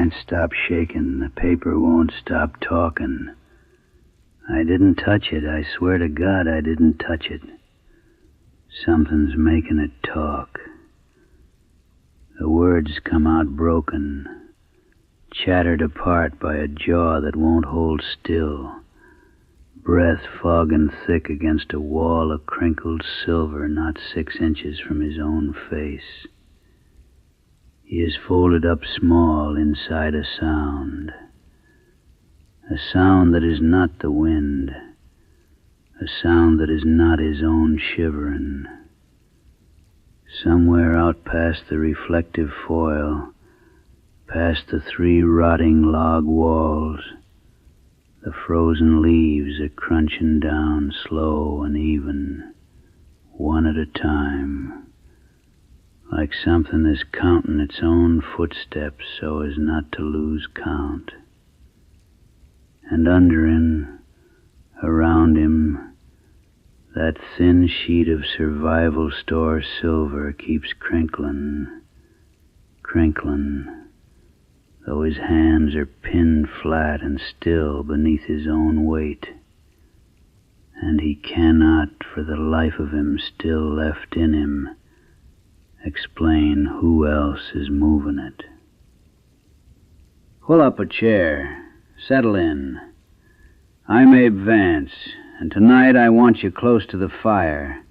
can't stop shaking. The paper won't stop talking. I didn't touch it. I swear to God I didn't touch it. Something's making it talk. The words come out broken, chattered apart by a jaw that won't hold still, breath fogging thick against a wall of crinkled silver not 6 inches from his own face. He is folded up small inside a sound that is not the wind, a sound that is not his own shivering. Somewhere out past the reflective foil, past the 3 rotting log walls, the frozen leaves are crunching down slow and even, one at a time, like something is counting its own footsteps so as not to lose count. And under him, around him, that thin sheet of survival store silver keeps crinkling, though his hands are pinned flat and still beneath his own weight, and he cannot, for the life of him still left in him, explain who else is moving it. Pull up a chair. Settle in. I'm Abe Vance, and tonight I want you close to the fire,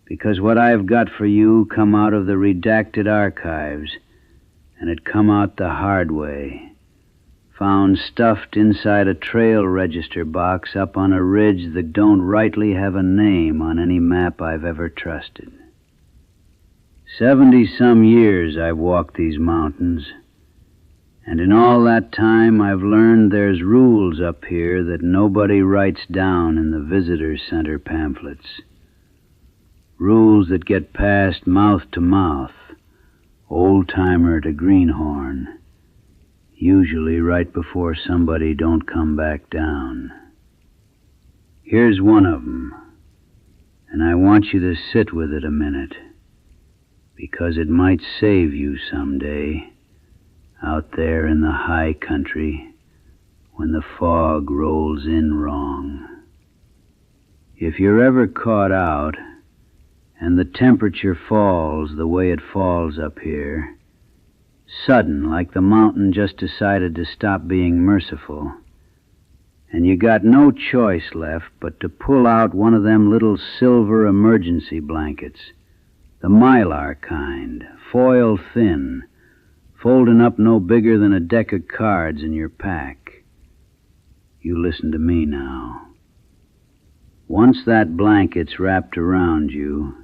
because what I've got for you come out of the Redacted Archives, and it come out the hard way, found stuffed inside a trail register box up on a ridge that don't rightly have a name on any map I've ever trusted. 70-some years I've walked these mountains, and in all that time I've learned there's rules up here that nobody writes down in the visitor center pamphlets. Rules that get passed mouth to mouth, old-timer to greenhorn, usually right before somebody don't come back down. Here's one of 'em, and I want you to sit with it a minute, because it might save you someday, out there in the high country, when the fog rolls in wrong. If you're ever caught out, and the temperature falls the way it falls up here, sudden, like the mountain just decided to stop being merciful, and you got no choice left but to pull out one of them little silver emergency blankets, the Mylar kind, foil thin, folding up no bigger than a deck of cards in your pack. You listen to me now. Once that blanket's wrapped around you,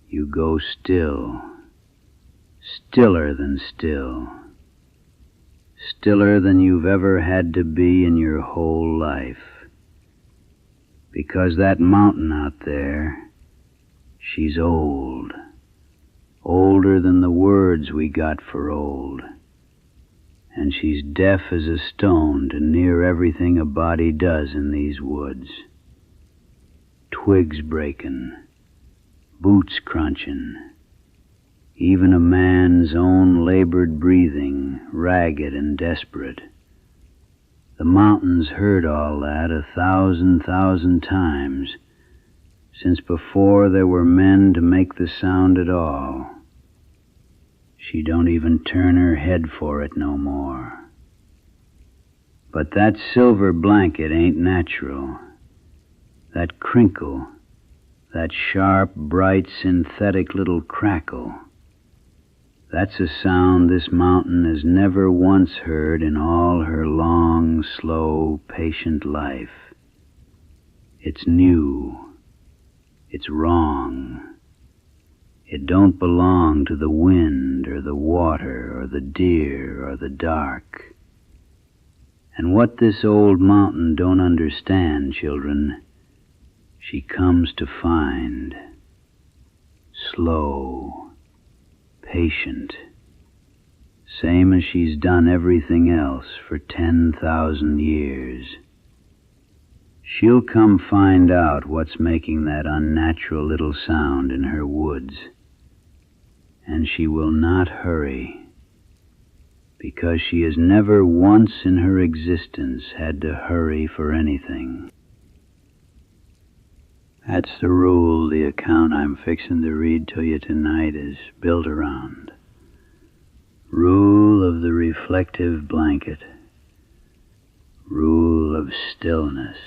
you go still, stiller than still, stiller than you've ever had to be in your whole life. Because that mountain out there, she's old. Older than the words we got for old. And she's deaf as a stone to near everything a body does in these woods. Twigs breaking, boots crunching, even a man's own labored breathing, ragged and desperate. The mountains heard all that 1,000 times, since before there were men to make the sound at all. She don't even turn her head for it no more. But that silver blanket ain't natural. That crinkle, that sharp, bright, synthetic little crackle, that's a sound this mountain has never once heard in all her long, slow, patient life. It's new. It's wrong. It don't belong to the wind or the water or the deer or the dark. And what this old mountain don't understand, children, she comes to find. Slow, patient, same as she's done everything else for 10,000 years. She'll come find out what's making that unnatural little sound in her woods. And she will not hurry. because she has never once in her existence had to hurry for anything. That's the rule the account I'm fixing to read to you tonight is built around. Rule of the reflective blanket. Rule of stillness.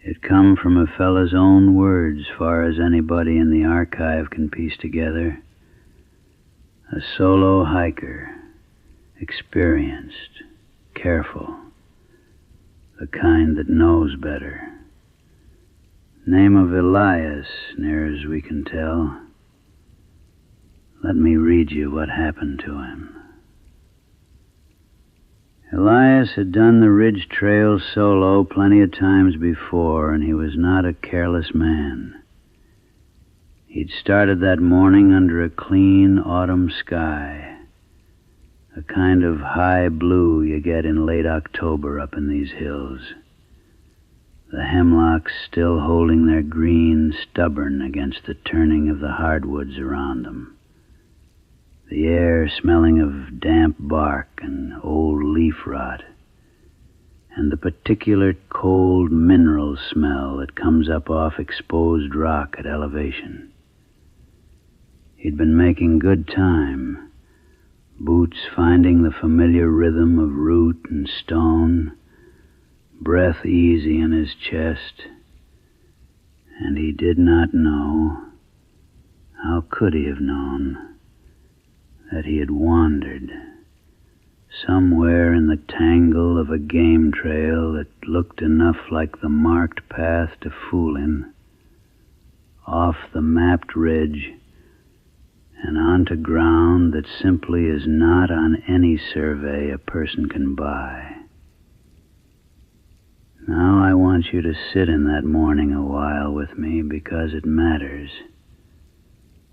It come from a fella's own words, far as anybody in the archive can piece together. A solo hiker, experienced, careful, the kind that knows better. Name of Elias, near as we can tell. Let me read you what happened to him. Elias had done the ridge trail solo plenty of times before, and he was not a careless man. He'd started that morning under a clean autumn sky, a kind of high blue you get in late October up in these hills. The hemlocks still holding their green stubborn against the turning of the hardwoods around them. The air smelling of damp bark and old leaf rot, and the particular cold mineral smell that comes up off exposed rock at elevation. He'd been making good time, boots finding the familiar rhythm of root and stone, breath easy in his chest, and he did not know, how could he have known, that he had wandered somewhere in the tangle of a game trail that looked enough like the marked path to fool him, off the mapped ridge and onto ground that simply is not on any survey a person can buy. Now I want you to sit in that morning a while with me, because it matters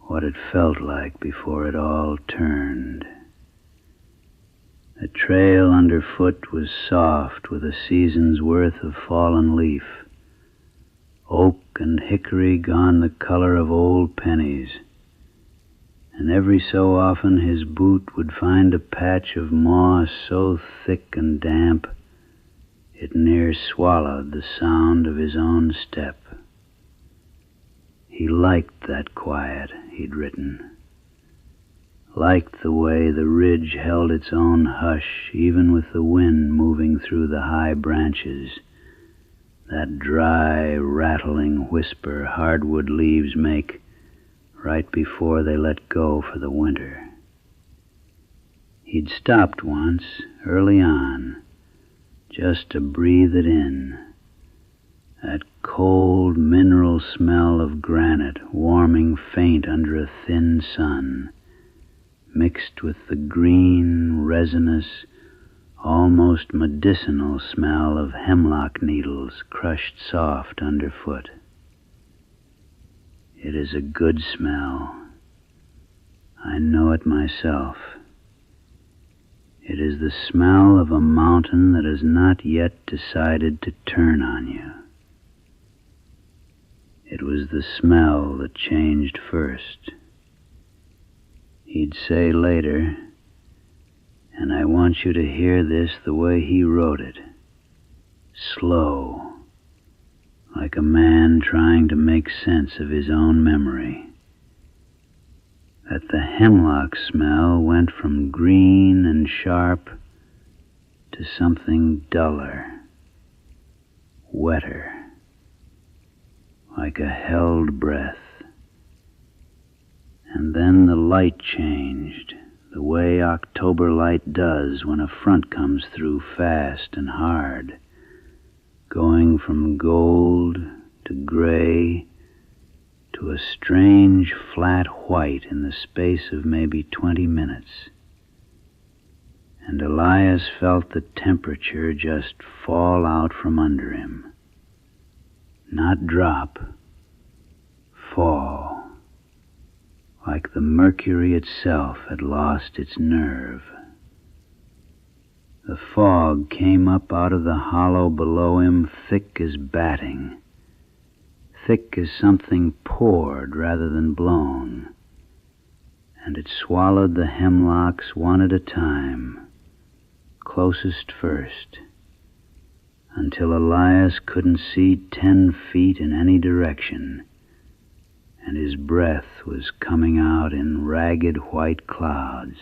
what it felt like before it all turned. The trail underfoot was soft with a season's worth of fallen leaf. Oak and hickory gone the color of old pennies, and every so often his boot would find a patch of moss so thick and damp it near swallowed the sound of his own step. He liked that quiet, he'd written. Liked the way the ridge held its own hush, even with the wind moving through the high branches, that dry, rattling whisper hardwood leaves make right before they let go for the winter. He'd stopped once, early on, just to breathe it in, that cold mineral smell of granite warming faint under a thin sun, mixed with the green, resinous, almost medicinal smell of hemlock needles crushed soft underfoot. It is a good smell. I know it myself. It is the smell of a mountain that has not yet decided to turn on you. It was the smell that changed first. He'd say later, and I want you to hear this the way he wrote it, slow, like a man trying to make sense of his own memory, that the hemlock smell went from green and sharp to something duller, wetter, like a held breath. And then the light changed, the way October light does when a front comes through fast and hard, going from gold to gray to a strange flat white in the space of maybe 20 minutes. And Elias felt the temperature just fall out from under him. Not drop, fall, like the mercury itself had lost its nerve. The fog came up out of the hollow below him thick as batting, thick as something poured rather than blown, and it swallowed the hemlocks one at a time, closest first, until Elias couldn't see 10 feet in any direction, and his breath was coming out in ragged white clouds,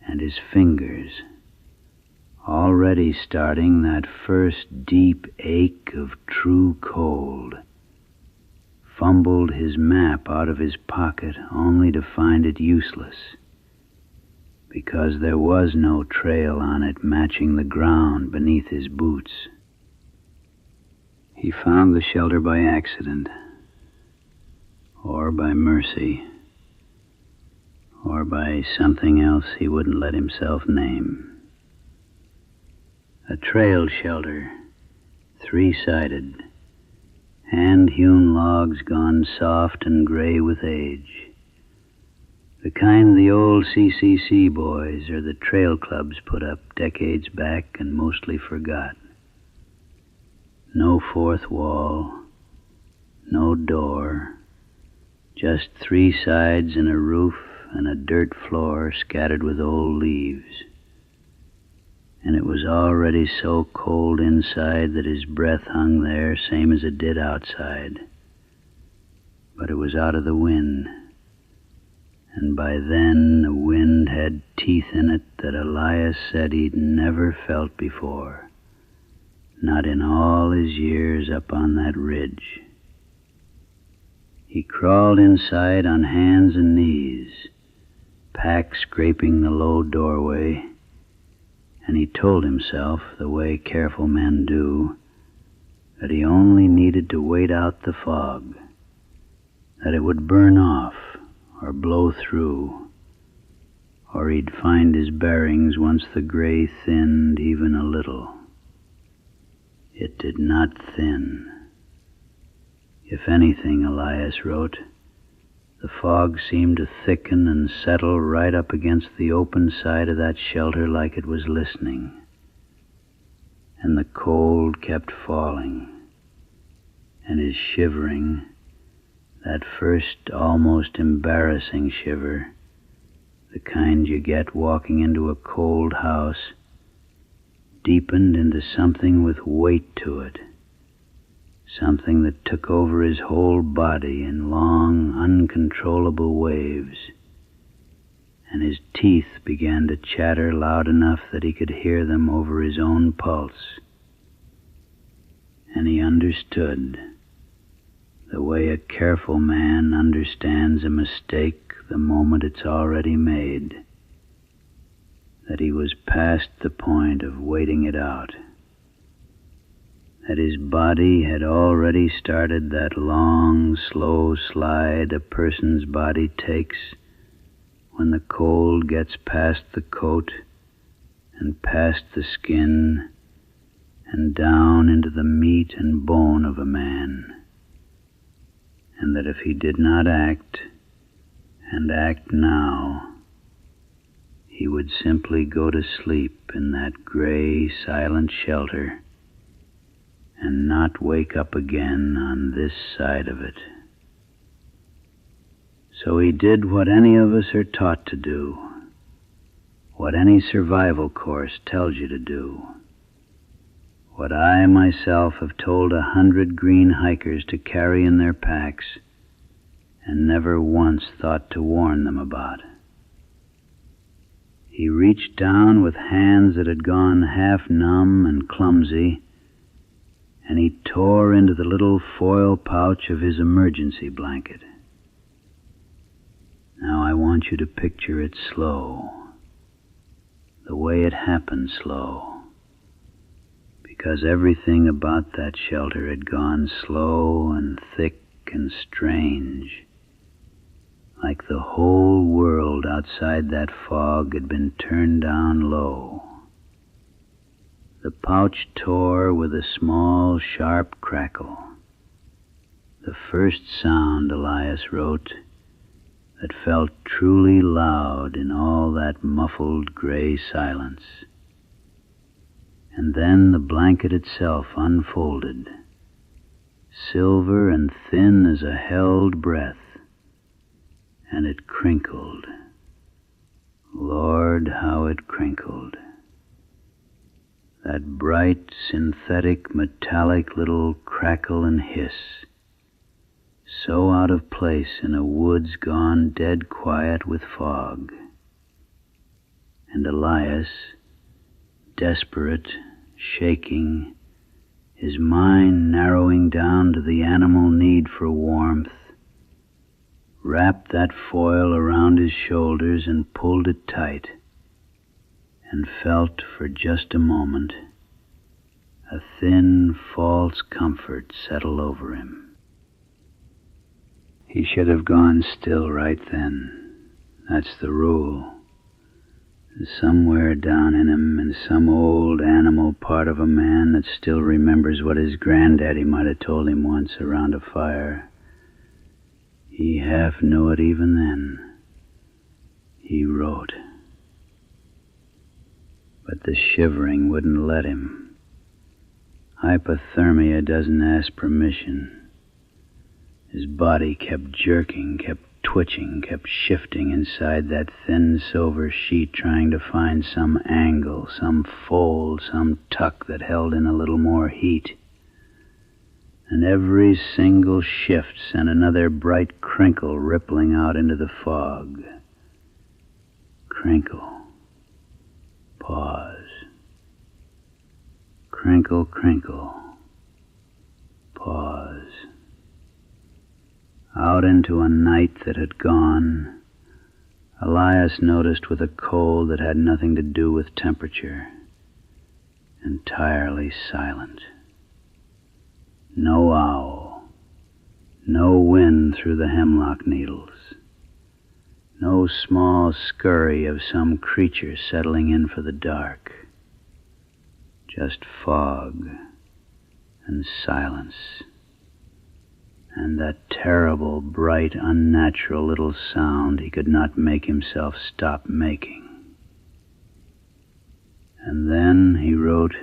and his fingers, already starting that first deep ache of true cold, fumbled his map out of his pocket only to find it useless, because there was no trail on it matching the ground beneath his boots. He found the shelter by accident, or by mercy, or by something else he wouldn't let himself name. A trail shelter, 3-sided, hand-hewn logs gone soft and gray with age. The kind the old CCC boys or the trail clubs put up decades back and mostly forgot. No fourth wall, no door, just 3 sides and a roof and a dirt floor scattered with old leaves. And it was already so cold inside that his breath hung there same as it did outside. But it was out of the wind. And by then the wind had teeth in it that Elias said he'd never felt before, not in all his years up on that ridge. He crawled inside on hands and knees, pack scraping the low doorway, and he told himself, the way careful men do, that he only needed to wait out the fog, that it would burn off or blow through, or he'd find his bearings once the gray thinned even a little. It did not thin. If anything, Elias wrote, the fog seemed to thicken and settle right up against the open side of that shelter like it was listening. And the cold kept falling, and his shivering, that first almost embarrassing shiver, the kind you get walking into a cold house, deepened into something with weight to it, something that took over his whole body in long, uncontrollable waves, and his teeth began to chatter loud enough that he could hear them over his own pulse. And he understood, the way a careful man understands a mistake the moment it's already made, that he was past the point of waiting it out, that his body had already started that long, slow slide a person's body takes when the cold gets past the coat and past the skin and down into the meat and bone of a man, and that if he did not act, and act now, he would simply go to sleep in that gray, silent shelter and not wake up again on this side of it. So he did what any of us are taught to do, what any survival course tells you to do, what I myself have told 100 green hikers to carry in their packs and never once thought to warn them about. He reached down with hands that had gone half numb and clumsy, and he tore into the little foil pouch of his emergency blanket. Now I want you to picture it slow, the way it happened slow, because everything about that shelter had gone slow and thick and strange, like the whole world outside that fog had been turned down low. The pouch tore with a small, sharp crackle, the first sound, Elias wrote, that felt truly loud in all that muffled gray silence. And then the blanket itself unfolded, silver and thin as a held breath, and it crinkled. Lord, how it crinkled. That bright, synthetic, metallic little crackle and hiss, so out of place in a woods gone dead quiet with fog. And Elias, desperate, shaking, his mind narrowing down to the animal need for warmth, wrapped that foil around his shoulders and pulled it tight, and felt for just a moment a thin, false comfort settle over him. He should have gone still right then. That's the rule. Somewhere down in him, in some old animal part of a man that still remembers what his granddaddy might have told him once around a fire, he half knew it even then. He wrote. But the shivering wouldn't let him. Hypothermia doesn't ask permission. His body kept jerking, kept twitching, kept shifting inside that thin silver sheet, trying to find some angle, some fold, some tuck that held in a little more heat. And every single shift sent another bright crinkle rippling out into the fog. Crinkle. Pause. Crinkle, crinkle. Pause. Out into a night that had gone, Elias noticed with a cold that had nothing to do with temperature. Entirely silent. No owl. No wind through the hemlock needles. No small scurry of some creature settling in for the dark. Just fog and silence. And that terrible, bright, unnatural little sound he could not make himself stop making. And then, he wrote,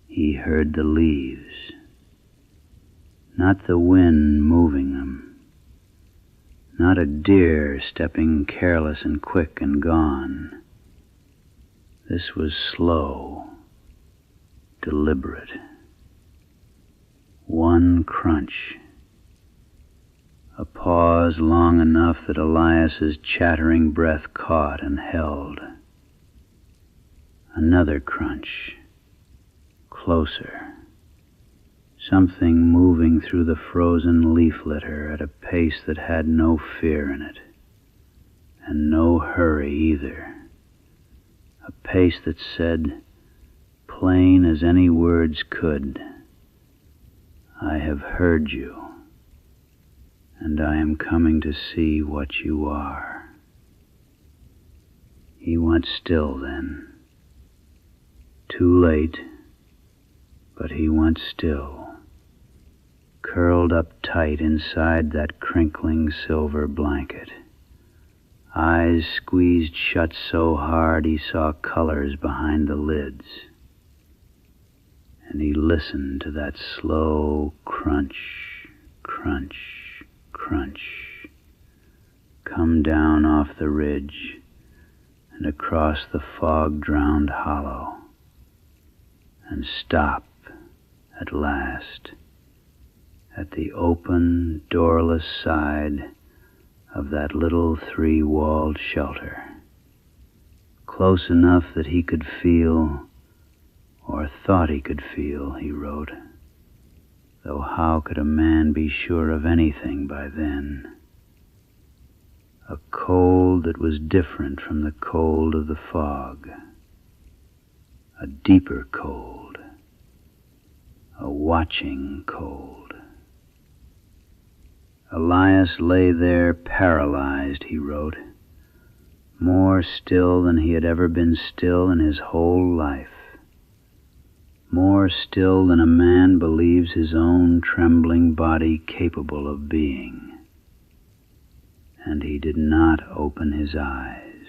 he heard the leaves. Not the wind moving them. Not a deer stepping careless and quick and gone. This was slow, deliberate. One crunch. A pause long enough that Elias's chattering breath caught and held. Another crunch. Closer. Something moving through the frozen leaf litter at a pace that had no fear in it, and no hurry either. A pace that said, plain as any words could, I have heard you, and I am coming to see what you are. He went still then. Too late, but he went still, curled up tight inside that crinkling silver blanket, eyes squeezed shut so hard he saw colors behind the lids. And he listened to that slow crunch, crunch, crunch, come down off the ridge and across the fog-drowned hollow, and stop at last at the open, doorless side of that little three-walled shelter, close enough that he could feel, or thought he could feel, he wrote, though how could a man be sure of anything by then? A cold that was different from the cold of the fog. A deeper cold. A watching cold. Elias lay there paralyzed, he wrote, more still than he had ever been still in his whole life. More still than a man believes his own trembling body capable of being. And he did not open his eyes.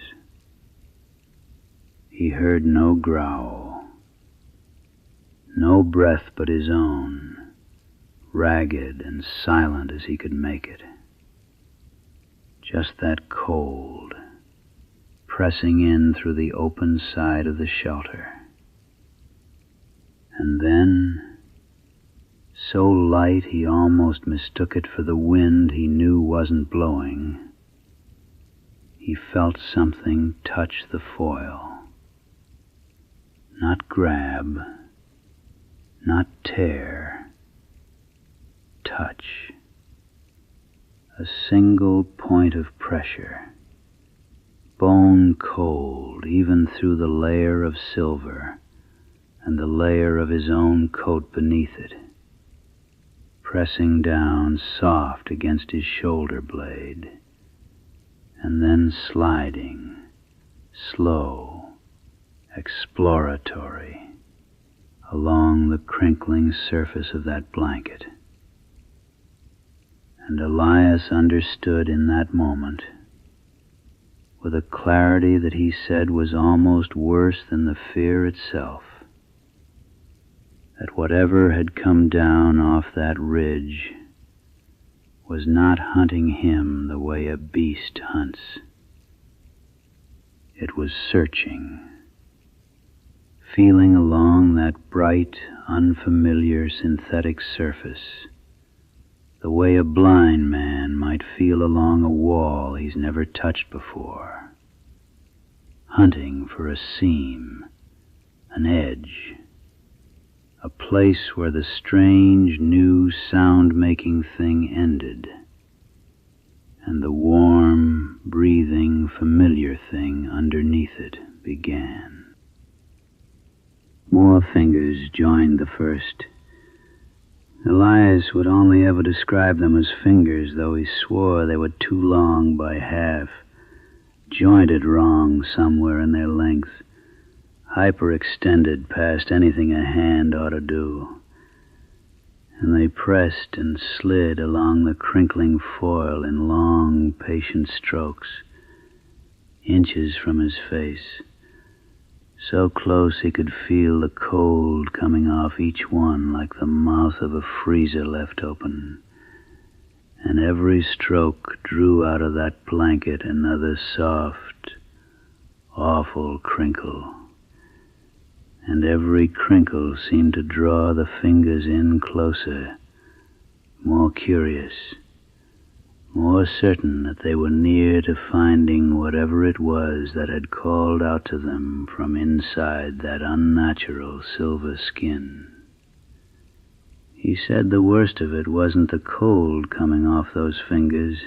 He heard no growl, no breath but his own, ragged and silent as he could make it. just that cold, pressing in through the open side of the shelter. And then, so light he almost mistook it for the wind he knew wasn't blowing, he felt something touch the foil. Not grab, not tear, touch. A single point of pressure, bone cold even through the layer of silver and the layer of his own coat beneath it, pressing down soft against his shoulder blade, and then sliding, slow, exploratory, along the crinkling surface of that blanket. And Elias understood in that moment, with a clarity that he said was almost worse than the fear itself, that whatever had come down off that ridge was not hunting him the way a beast hunts. It was searching, feeling along that bright, unfamiliar synthetic surface, the way a blind man might feel along a wall he's never touched before, hunting for a seam, an edge, a place where the strange, new, sound-making thing ended, and the warm, breathing, familiar thing underneath it began. More fingers joined the first. Elias would only ever describe them as fingers, though he swore they were too long by half, jointed wrong somewhere in their length, hyperextended past anything a hand ought to do. And they pressed and slid along the crinkling foil in long, patient strokes, inches from his face, so close he could feel the cold coming off each one like the mouth of a freezer left open. And every stroke drew out of that blanket another soft, awful crinkle. And every crinkle seemed to draw the fingers in closer, more curious, more certain that they were near to finding whatever it was that had called out to them from inside that unnatural silver skin. He said the worst of it wasn't the cold coming off those fingers,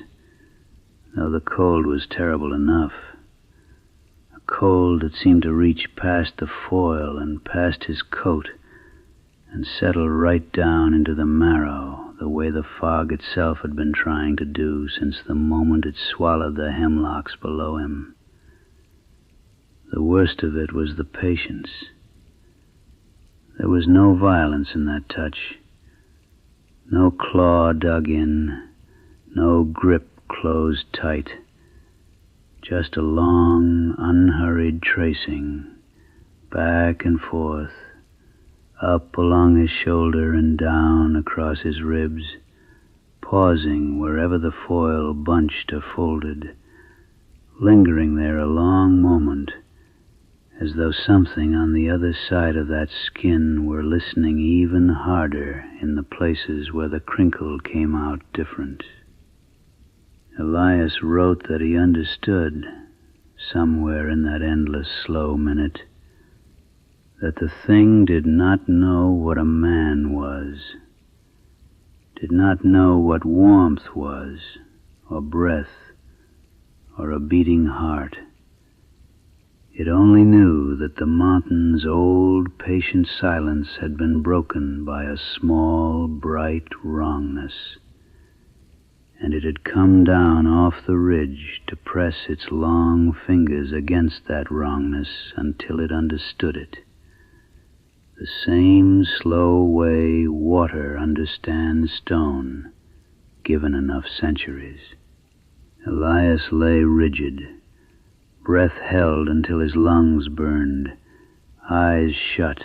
though the cold was terrible enough. A cold that seemed to reach past the foil and past his coat and settle right down into the marrow, the way the fog itself had been trying to do since the moment it swallowed the hemlocks below him. The worst of it was the patience. There was no violence in that touch, no claw dug in, no grip closed tight, just a long, unhurried tracing, back and forth, up along his shoulder and down across his ribs, pausing wherever the foil bunched or folded, lingering there a long moment, as though something on the other side of that skin were listening even harder in the places where the crinkle came out different. Elias wrote that he understood, somewhere in that endless slow minute, that the thing did not know what a man was, did not know what warmth was, or breath, or a beating heart. It only knew that the mountain's old, patient silence had been broken by a small, bright wrongness, and it had come down off the ridge to press its long fingers against that wrongness until it understood it. The same slow way water understands stone, given enough centuries. Elias lay rigid, breath held until his lungs burned, eyes shut,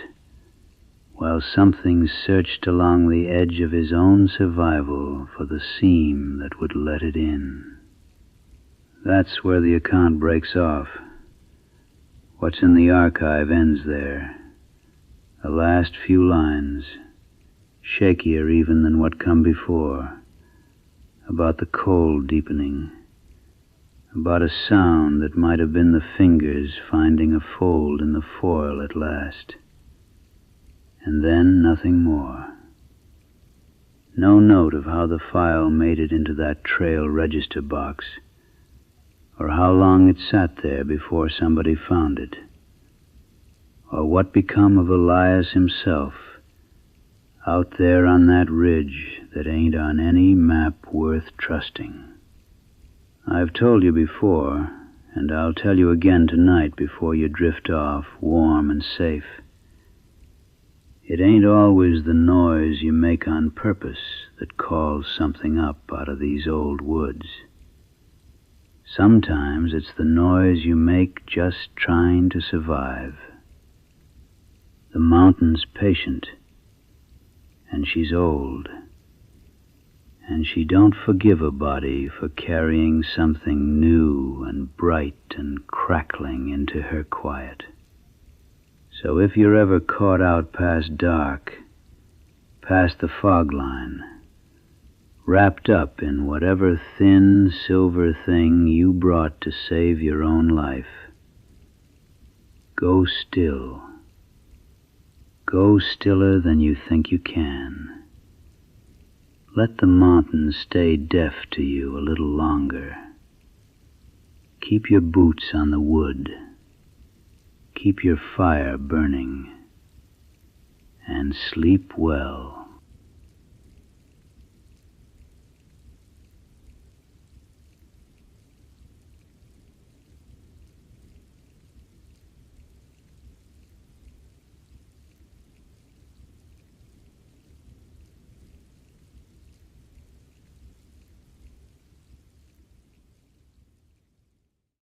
while something searched along the edge of his own survival for the seam that would let it in. That's where the account breaks off. What's in the archive ends there. The last few lines, shakier even than what come before, about the cold deepening, about a sound that might have been the fingers finding a fold in the foil at last. And then nothing more. No note of how the file made it into that trail register box, or how long it sat there before somebody found it, or what become of Elias himself, out there on that ridge that ain't on any map worth trusting. I've told you before, and I'll tell you again tonight before you drift off, warm and safe. It ain't always the noise you make on purpose that calls something up out of these old woods. Sometimes it's the noise you make just trying to survive. The mountain's patient, and she's old, and she don't forgive a body for carrying something new and bright and crackling into her quiet. So if you're ever caught out past dark, past the fog line, wrapped up in whatever thin silver thing you brought to save your own life, go still. Go stiller than you think you can. Let the mountains stay deaf to you a little longer. Keep your boots on the wood. Keep your fire burning. And sleep well.